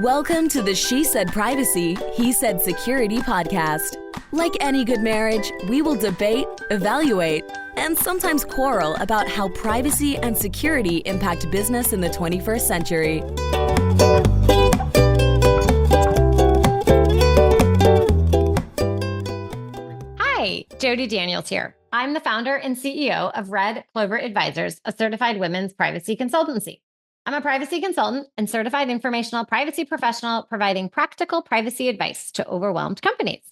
Welcome to the She Said Privacy, He Said Security podcast. Like any good marriage, we will debate, evaluate, and sometimes quarrel about how privacy and security impact business in the 21st century. Hi, Jody Daniels here. I'm the founder and CEO of Clover Advisors, a certified women's privacy consultancy. I'm a privacy consultant and certified informational privacy professional providing practical privacy advice to overwhelmed companies.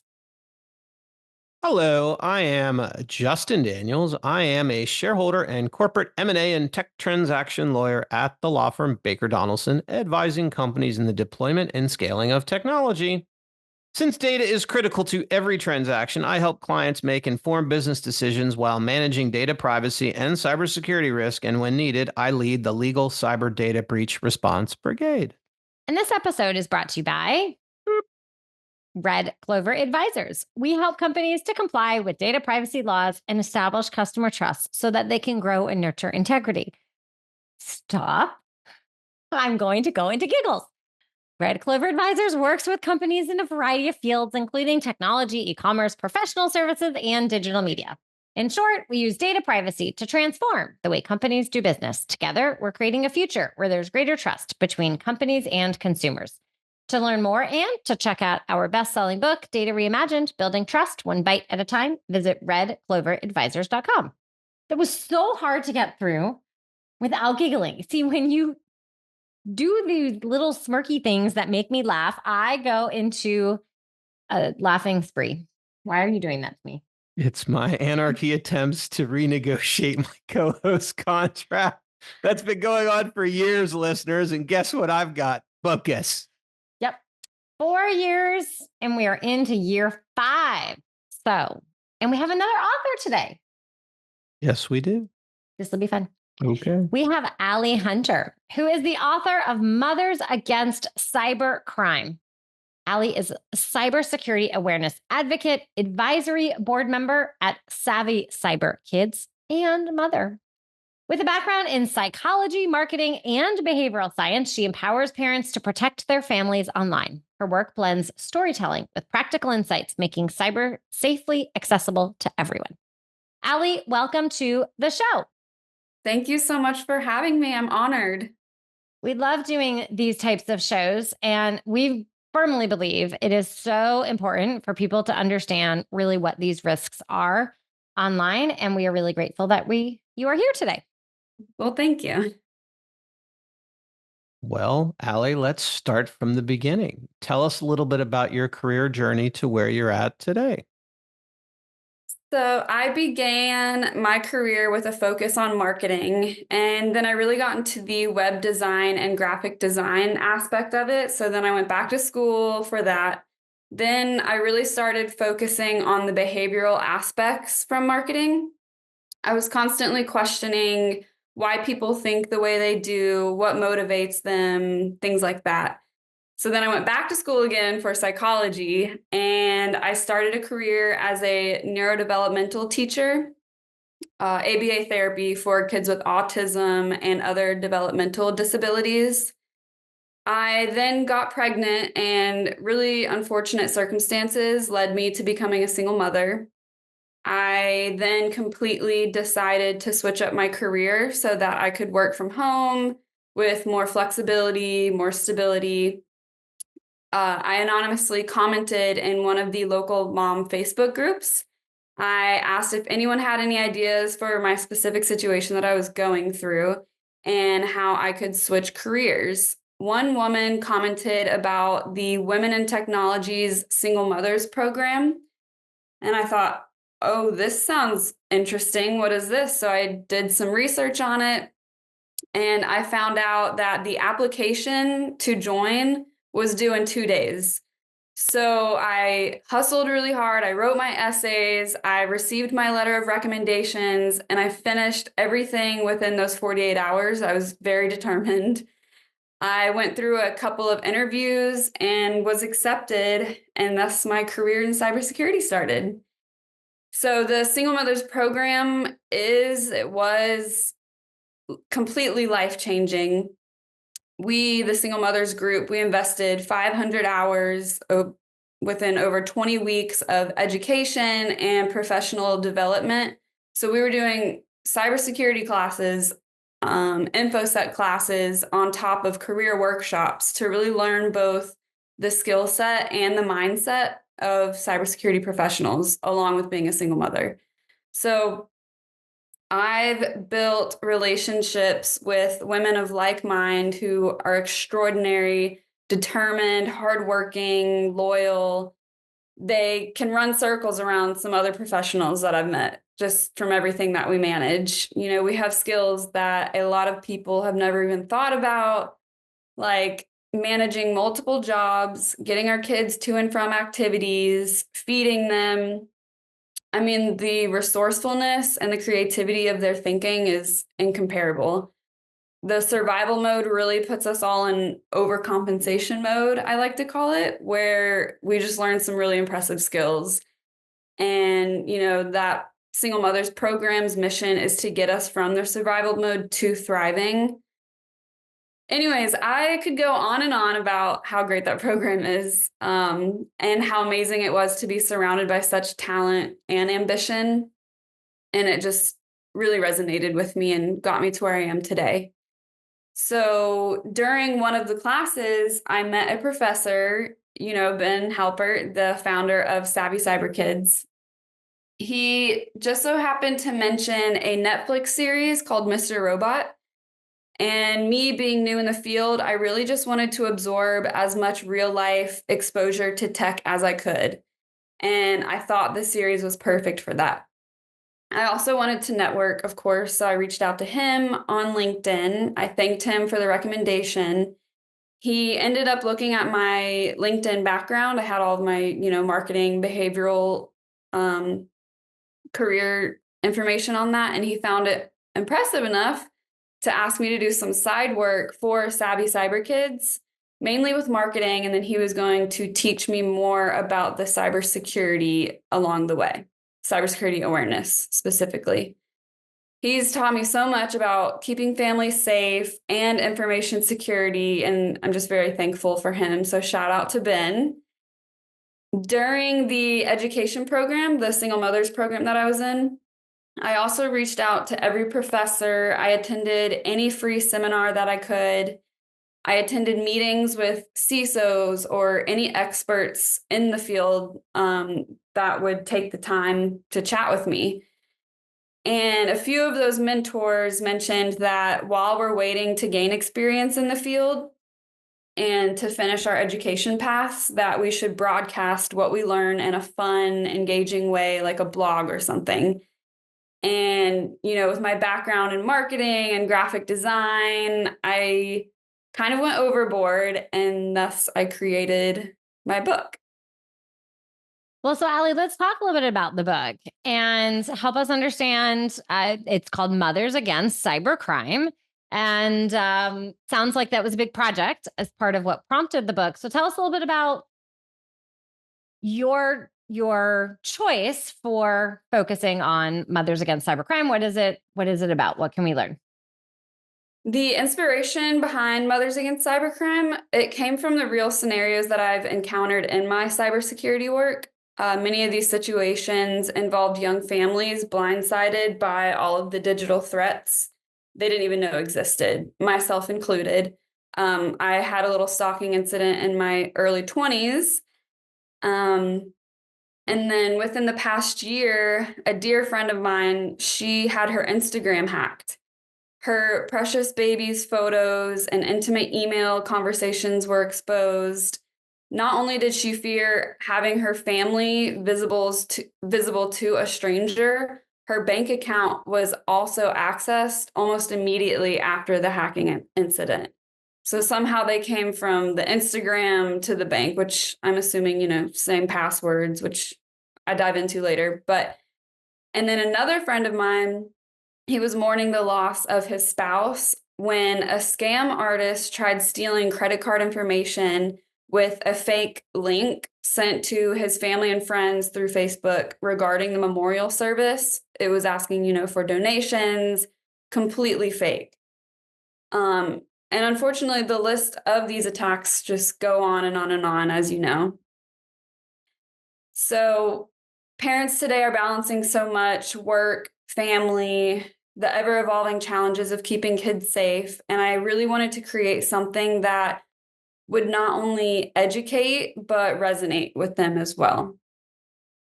Hello, I am Justin Daniels. I am a shareholder and corporate M&A and tech transaction lawyer at the law firm Baker Donaldson, advising companies in the deployment and scaling of technology. Since data is critical to every transaction, I help clients make informed business decisions while managing data privacy and cybersecurity risk. And when needed, I lead the legal cyber data breach response brigade. And this episode is brought to you by Clover Advisors. We help companies to comply with data privacy laws and establish customer trust so that they can grow and nurture integrity. Stop. I'm going to go into giggles. Clover Advisors works with companies in a variety of fields, including technology, e-commerce, professional services, and digital media. In short, we use data privacy to transform the way companies do business. Together, we're creating a future where there's greater trust between companies and consumers. To learn more and to check out our best-selling book, Data Reimagined, Building Trust One Bite at a Time, visit redcloveradvisors.com. That was so hard to get through without giggling. See, when you do these little smirky things that make me laugh, I go into a laughing spree. Why are you doing that to me? It's my anarchy attempts to renegotiate my co-host contract. That's been going on for years, listeners. And guess what I've got? Focus. Yep. 4 years, and we are into year 5. And we have another author today. Yes, we do. This will be fun. Okay. We have Allie Hunter, who is the author of Mothers Against Cybercrime. Allie is a cybersecurity awareness advocate, advisory board member at Savvy Cyber Kids, and mother. With a background in psychology, marketing, and behavioral science, she empowers parents to protect their families online. Her work blends storytelling with practical insights, making cyber safely accessible to everyone. Allie, welcome to the show. Thank you so much for having me. I'm honored. We love doing these types of shows, and we firmly believe it is so important for people to understand really what these risks are online. And we are really grateful that you are here today. Well, thank you. Well, Allie, let's start from the beginning. Tell us a little bit about your career journey to where you're at today. So I began my career with a focus on marketing, and then I really got into the web design and graphic design aspect of it. So then I went back to school for that. Then I really started focusing on the behavioral aspects from marketing. I was constantly questioning why people think the way they do, what motivates them, things like that. So then I went back to school again for psychology, and I started a career as a neurodevelopmental teacher, ABA therapy for kids with autism and other developmental disabilities. I then got pregnant, and really unfortunate circumstances led me to becoming a single mother. I then completely decided to switch up my career so that I could work from home with more flexibility, more stability. I anonymously commented in one of the local mom Facebook groups. I asked if anyone had any ideas for my specific situation that I was going through and how I could switch careers. One woman commented about the Women in Technology's Single Mothers program. And I thought, oh, this sounds interesting. What is this? So I did some research on it, and I found out that the application to join was due in 2 days. So I hustled really hard. I wrote my essays. I received my letter of recommendations, and I finished everything within those 48 hours. I was very determined. I went through a couple of interviews and was accepted, and thus my career in cybersecurity started. So the Single Mothers program was completely life-changing. we, the Single Mothers Group, we invested 500 hours within over 20 weeks of education and professional development. So we were doing cybersecurity classes, InfoSec classes on top of career workshops to really learn both the skill set and the mindset of cybersecurity professionals, along with being a single mother. So I've built relationships with women of like mind who are extraordinary, determined, hardworking, loyal. They can run circles around some other professionals that I've met just from everything that we manage. You know, we have skills that a lot of people have never even thought about, like managing multiple jobs, getting our kids to and from activities, feeding them. I mean, the resourcefulness and the creativity of their thinking is incomparable. The survival mode really puts us all in overcompensation mode, I like to call it, where we just learn some really impressive skills. And, you know, that Single Mothers Program's mission is to get us from their survival mode to thriving. Anyways, I could go on and on about how great that program is, and how amazing it was to be surrounded by such talent and ambition. And it just really resonated with me and got me to where I am today. So during one of the classes, I met a professor, you know, Ben Halpert, the founder of Savvy Cyber Kids. He just so happened to mention a Netflix series called Mr. Robot. And me being new in the field, I really just wanted to absorb as much real life exposure to tech as I could. And I thought this series was perfect for that. I also wanted to network, of course, so I reached out to him on LinkedIn. I thanked him for the recommendation. He ended up looking at my LinkedIn background. I had all of my, you know, marketing, behavioral, career information on that, and he found it impressive enough to ask me to do some side work for Savvy Cyber Kids, mainly with marketing, and then he was going to teach me more about the cybersecurity along the way, cybersecurity awareness specifically. He's taught me so much about keeping families safe and information security, and I'm just very thankful for him. So shout out to Ben. During the education program, the Single Mothers program that I was in, I also reached out to every professor. I attended any free seminar that I could. I attended meetings with CISOs or any experts in the field that would take the time to chat with me. And a few of those mentors mentioned that while we're waiting to gain experience in the field and to finish our education paths, that we should broadcast what we learn in a fun, engaging way, like a blog or something. And, you know, with my background in marketing and graphic design, I kind of went overboard, and thus I created my book. Well, so Allie, let's talk a little bit about the book and help us understand. It's called Mothers Against Cybercrime. And sounds like that was a big project as part of what prompted the book. So tell us a little bit about your choice for focusing on Mothers Against Cybercrime. What is it about? What can we learn? The inspiration behind Mothers Against Cybercrime, it came from the real scenarios that I've encountered in my cybersecurity work. Many of these situations involved young families blindsided by all of the digital threats they didn't even know existed, myself included. I had a little stalking incident in my early 20s. And then within the past year, a dear friend of mine, she had her Instagram hacked. Her precious baby's photos and intimate email conversations were exposed. Not only did she fear having her family visible to a stranger, her bank account was also accessed almost immediately after the hacking incident. So somehow they came from the Instagram to the bank, which I'm assuming, you know, same passwords, which I dive into later. And then another friend of mine, he was mourning the loss of his spouse when a scam artist tried stealing credit card information with a fake link sent to his family and friends through Facebook regarding the memorial service. It was asking, you know, for donations, completely fake. And unfortunately, the list of these attacks just go on and on and on, as you know. So parents today are balancing so much work, family, the ever-evolving challenges of keeping kids safe. And I really wanted to create something that would not only educate, but resonate with them as well.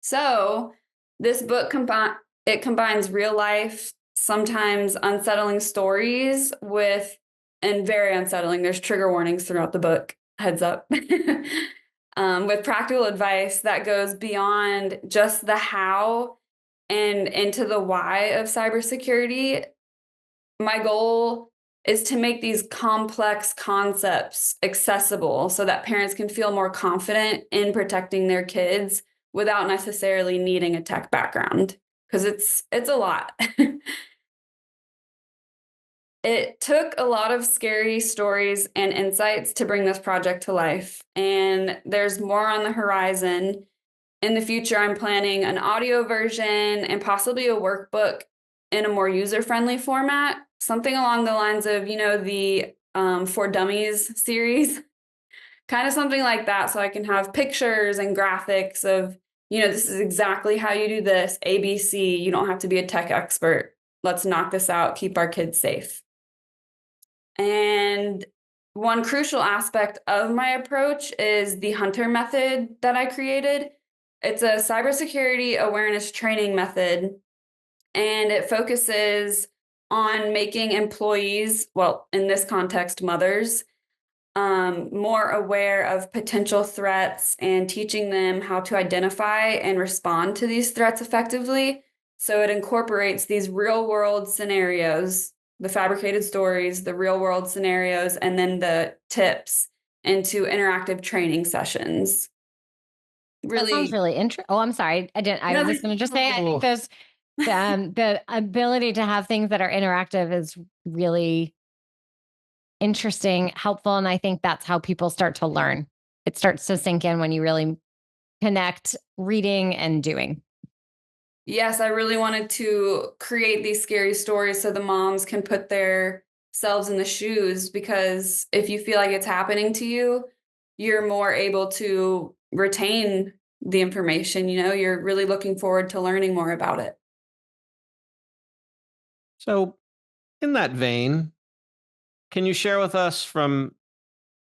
So this book combines real life, sometimes unsettling stories with, and very unsettling, there's trigger warnings throughout the book, heads up, with practical advice that goes beyond just the how and into the why of cybersecurity. My goal is to make these complex concepts accessible so that parents can feel more confident in protecting their kids without necessarily needing a tech background, because it's a lot. It took a lot of scary stories and insights to bring this project to life, and there's more on the horizon. In the future, I'm planning an audio version and possibly a workbook in a more user-friendly format, something along the lines of, the For Dummies series, kind of something like that, so I can have pictures and graphics of, this is exactly how you do this, ABC, you don't have to be a tech expert. Let's knock this out, keep our kids safe. And one crucial aspect of my approach is the Hunter method that I created. It's a cybersecurity awareness training method, and it focuses on making employees, well, in this context, mothers, more aware of potential threats and teaching them how to identify and respond to these threats effectively. So it incorporates these real world scenarios, the fabricated stories, the real world scenarios, and then the tips into interactive training sessions. That sounds really interesting. Oh, I'm sorry. I was just going to just say, I think those, the ability to have things that are interactive is really interesting, helpful. And I think that's how people start to learn. It starts to sink in when you really connect reading and doing. Yes, I really wanted to create these scary stories so the moms can put themselves in the shoes, because if you feel like it's happening to you, you're more able to retain the information. You're really looking forward to learning more about it. So, in that vein, can you share with us from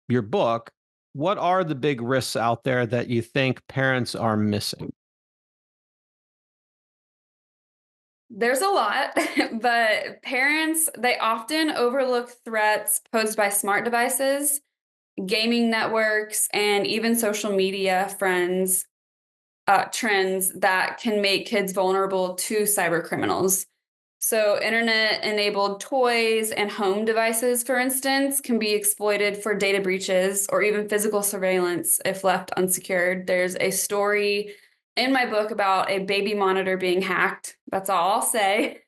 your book, what are the big risks out there that you think parents are missing? There's a lot, but parents, they often overlook threats posed by smart devices, gaming networks, and even social media trends that can make kids vulnerable to cyber criminals. So internet-enabled toys and home devices, for instance, can be exploited for data breaches or even physical surveillance if left unsecured. There's a story in my book about a baby monitor being hacked. That's all I'll say.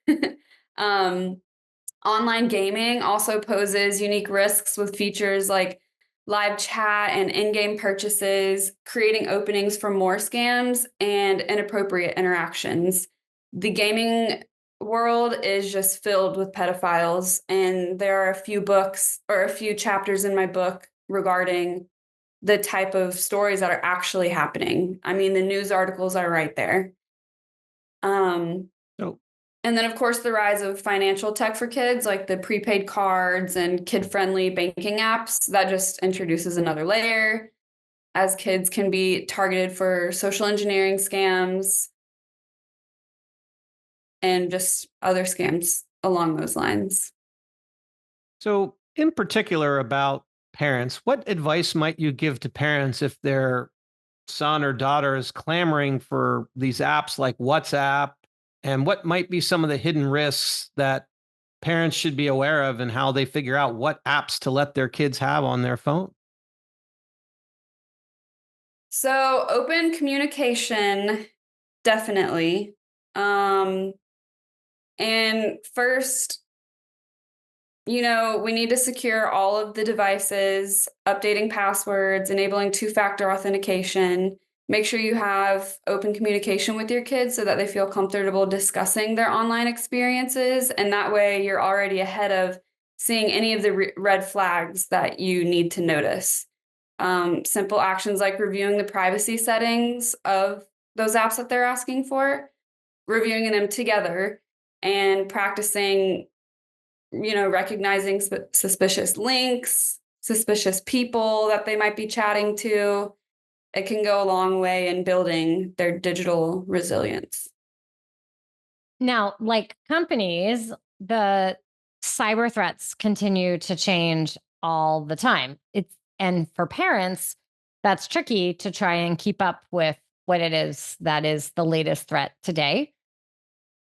Online gaming also poses unique risks with features like live chat and in-game purchases, creating openings for more scams and inappropriate interactions. The gaming world is just filled with pedophiles, and there are a few books or a few chapters in my book regarding the type of stories that are actually happening. I mean, the news articles are right there. So, And then, of course, the rise of financial tech for kids, like the prepaid cards and kid-friendly banking apps, that just introduces another layer, as kids can be targeted for social engineering scams and just other scams along those lines. so in particular about parents, what advice might you give to parents if their son or daughter is clamoring for these apps like WhatsApp? And what might be some of the hidden risks that parents should be aware of and how they figure out what apps to let their kids have on their phone? So open communication, definitely. And first, we need to secure all of the devices, updating passwords, enabling two-factor authentication. Make sure you have open communication with your kids so that they feel comfortable discussing their online experiences. And that way you're already ahead of seeing any of the red flags that you need to notice. Simple actions like reviewing the privacy settings of those apps that they're asking for, reviewing them together, and practicing, recognizing suspicious links, suspicious people that they might be chatting to. It can go a long way in building their digital resilience. Now, like companies, the cyber threats continue to change all the time. And for parents, that's tricky to try and keep up with what it is that is the latest threat today.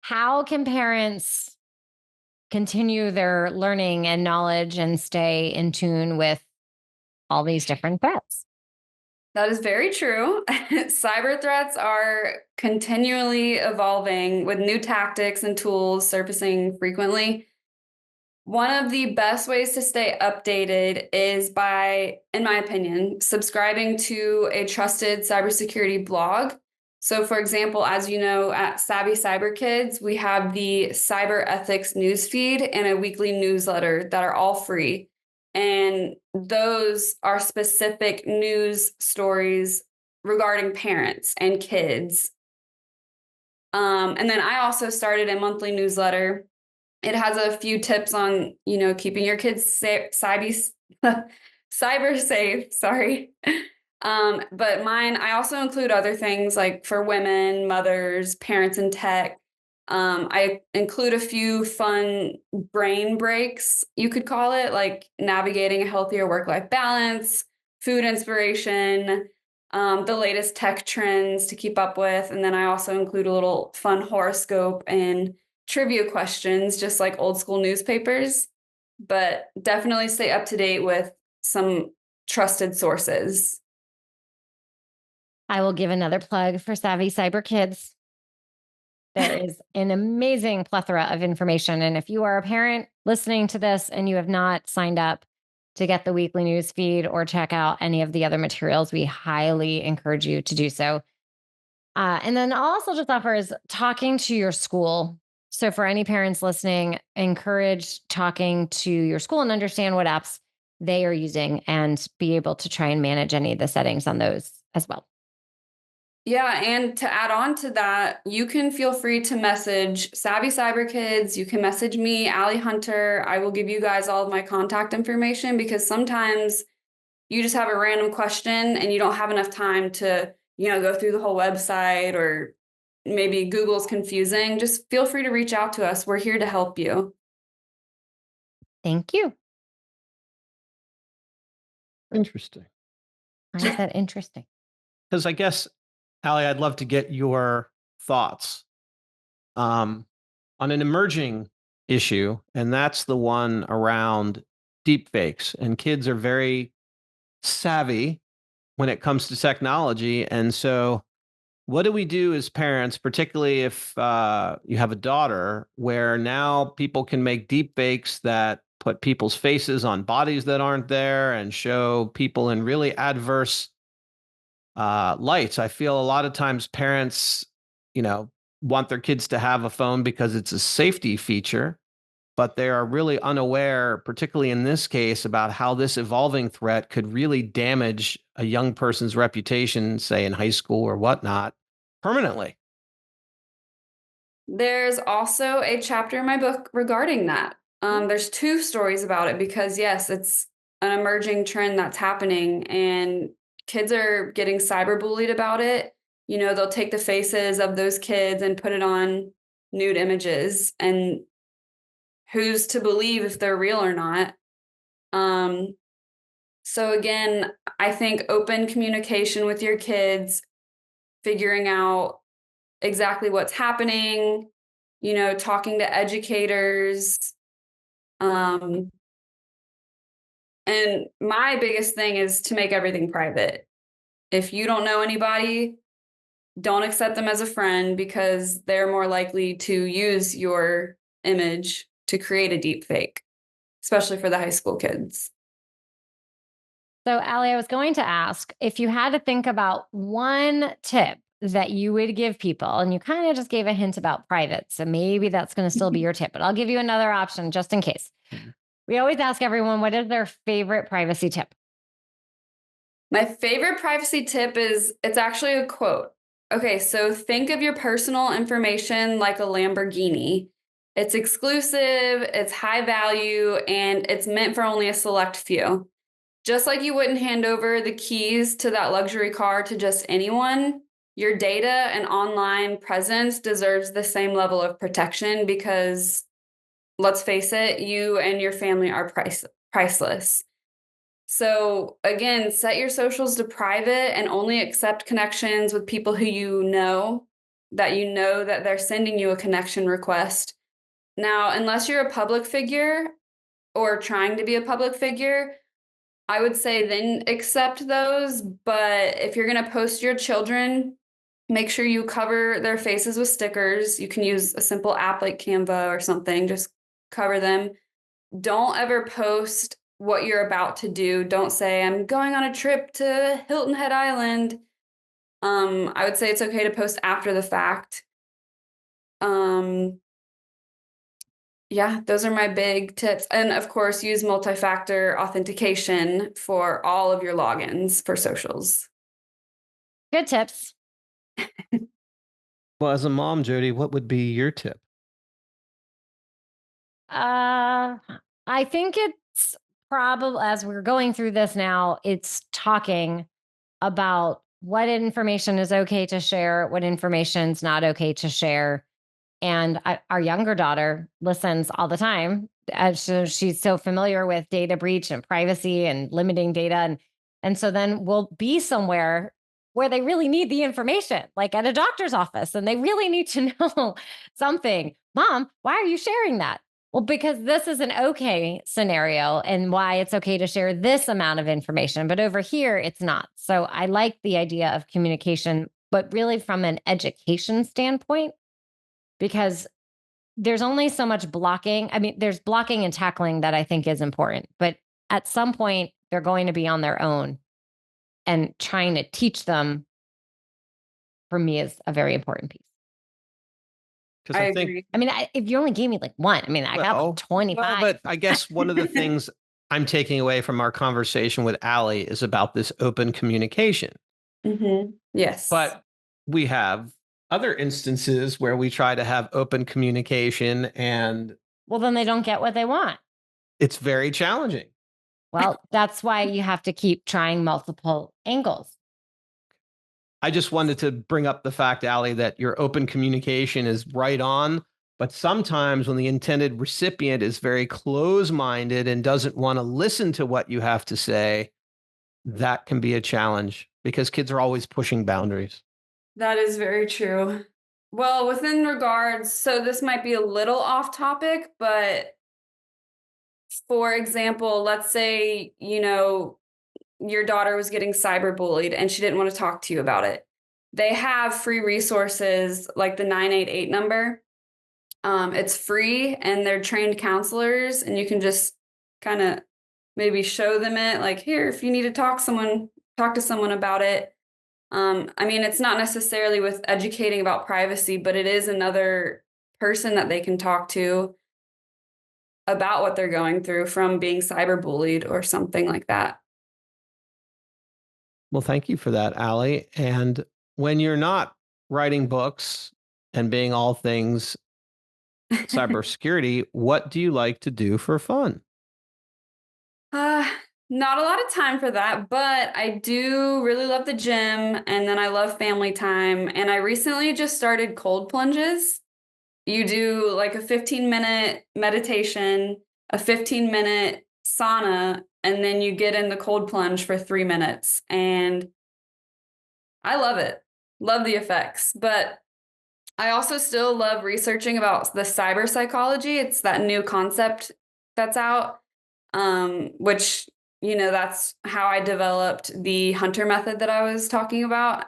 How can parents continue their learning and knowledge and stay in tune with all these different threats? That is very true. Cyber threats are continually evolving with new tactics and tools surfacing frequently. One of the best ways to stay updated is by, in my opinion, subscribing to a trusted cybersecurity blog. So, for example, as you know, at Savvy Cyber Kids, we have the cyber ethics newsfeed and a weekly newsletter that are all free. And those are specific news stories regarding parents and kids. And then I also started a monthly newsletter. It has a few tips on, keeping your kids cyber safe. Sorry. But mine, I also include other things like for women, mothers, parents in tech. I include a few fun brain breaks, you could call it, like navigating a healthier work-life balance, food inspiration, the latest tech trends to keep up with. And then I also include a little fun horoscope and trivia questions, just like old school newspapers, but definitely stay up to date with some trusted sources. I will give another plug for Savvy Cyber Kids. There is an amazing plethora of information. And if you are a parent listening to this and you have not signed up to get the weekly news feed or check out any of the other materials, we highly encourage you to do so. And then I'll also just offer is talking to your school. So for any parents listening, encourage talking to your school and understand what apps they are using and be able to try and manage any of the settings on those as well. Yeah, and to add on to that, you can feel free to message Savvy Cyber Kids. You can message me, Allie Hunter. I will give you guys all of my contact information because sometimes you just have a random question and you don't have enough time to, go through the whole website, or maybe Google's confusing. Just feel free to reach out to us. We're here to help you. Thank you. Interesting. Why is that interesting? Because I guess, Allie, I'd love to get your thoughts on an emerging issue, and that's the one around deepfakes. And kids are very savvy when it comes to technology. And so what do we do as parents, particularly if you have a daughter, where now people can make deepfakes that put people's faces on bodies that aren't there and show people in really adverse lights? I feel a lot of times parents, want their kids to have a phone because it's a safety feature, but they are really unaware, particularly in this case, about how this evolving threat could really damage a young person's reputation, say in high school or whatnot, permanently. There's also a chapter in my book regarding that. There's 2 stories about it because, yes, it's an emerging trend that's happening and kids are getting cyberbullied about it. They'll take the faces of those kids and put it on nude images, and who's to believe if they're real or not? So again, I think open communication with your kids, figuring out exactly what's happening, talking to educators. And my biggest thing is to make everything private. If you don't know anybody, don't accept them as a friend because they're more likely to use your image to create a deep fake, especially for the high school kids. So, Allie, I was going to ask if you had to think about one tip that you would give people, and you kind of just gave a hint about private. So maybe that's going to still be your tip, but I'll give you another option just in case. We always ask everyone, what is their favorite privacy tip? My favorite privacy tip is, it's actually a quote. Okay, so think of your personal information like a Lamborghini. It's exclusive, it's high value, and it's meant for only a select few. Just like you wouldn't hand over the keys to that luxury car to just anyone, your data and online presence deserves the same level of protection because, let's face it, you and your family are priceless. So again, set your socials to private and only accept connections with people who you know that they're sending you a connection request. Now, unless you're a public figure or trying to be a public figure, I would say then accept those. But if you're going to post your children, make sure you cover their faces with stickers. You can use a simple app like Canva or something, just cover them. Don't ever post what you're about to do. Don't say, I'm going on a trip to Hilton Head Island. I would say it's okay to post after the fact. Yeah, those are my big tips. And of course, use multi-factor authentication for all of your logins for socials. Good tips. Well, as a mom, Jody, what would be your tip? I think it's probably, as we're going through this now, it's talking about what information is okay to share, what information's not okay to share. And our younger daughter listens all the time. So she's so familiar with data breach and privacy and limiting data. And so then we'll be somewhere where they really need the information, like at a doctor's office, and they really need to know something. Mom, why are you sharing that? Well, because this is an okay scenario and why it's okay to share this amount of information, but over here it's not. So I like the idea of communication, but really from an education standpoint, because there's only so much blocking. I mean, there's blocking and tackling that I think is important, but at some point they're going to be on their own, and trying to teach them for me is a very important piece. Because I think, agree. I mean, if you only gave me like one, I mean, I got like 25. but I guess one of the things I'm taking away from our conversation with Allie is about this open communication. Yes. But we have other instances where we try to have open communication and Well, then they don't get what they want. it's very challenging. Well, that's why you have to keep trying multiple angles. I just wanted to bring up the fact, Allie, that your open communication is right on. But sometimes when the intended recipient is very close-minded and doesn't want to listen to what you have to say, that can be a challenge because kids are always pushing boundaries. That is very true. Well, within regards, so this might be a little off topic, but for example, let's say, your daughter was getting cyberbullied and she didn't want to talk to you about it. They have free resources like the 988 number. It's free and they're trained counselors, and you can just kind of maybe show them it, like, here, if you need to talk to someone about it. I mean, it's not necessarily with educating about privacy, but it is another person that they can talk to about what they're going through from being cyberbullied or something like that. Well, thank you for that, Allie. And when you're not writing books and being all things cybersecurity, what do you like to do for fun? Uh, Not a lot of time for that, but I do really love the gym, and then I love family time. And I recently just started cold plunges. You do like a 15-minute meditation, a 15-minute sauna, and then you get in the cold plunge for 3 minutes. And I love it. Love the effects. But I also still love researching about the cyber psychology. It's that new concept that's out, which, that's how I developed the Hunter method that I was talking about.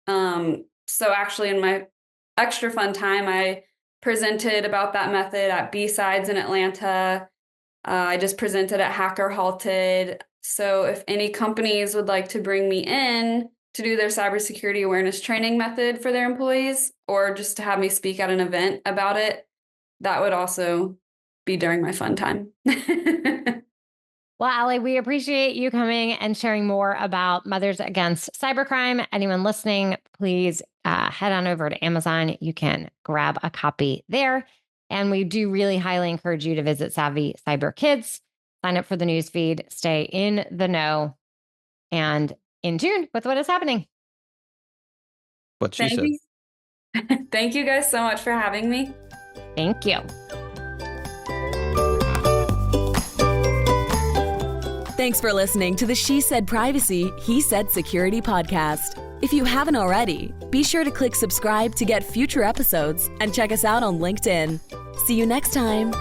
So actually in my extra fun time, I presented about that method at B-Sides in Atlanta. I just presented at Hacker Halted. So if any companies would like to bring me in to do their cybersecurity awareness training method for their employees, or just to have me speak at an event about it, that would also be during my fun time. Well, Allie, we appreciate you coming and sharing more about Mothers Against Cybercrime. Anyone listening, please head on over to Amazon. You can grab a copy there. And we do really highly encourage you to visit Savvy Cyber Kids, sign up for the newsfeed, stay in the know, and in tune with what is happening. What she said. Thank you guys so much for having me. Thank you. Thanks for listening to the She Said Privacy, He Said Security podcast. If you haven't already, be sure to click subscribe to get future episodes and check us out on LinkedIn. See you next time.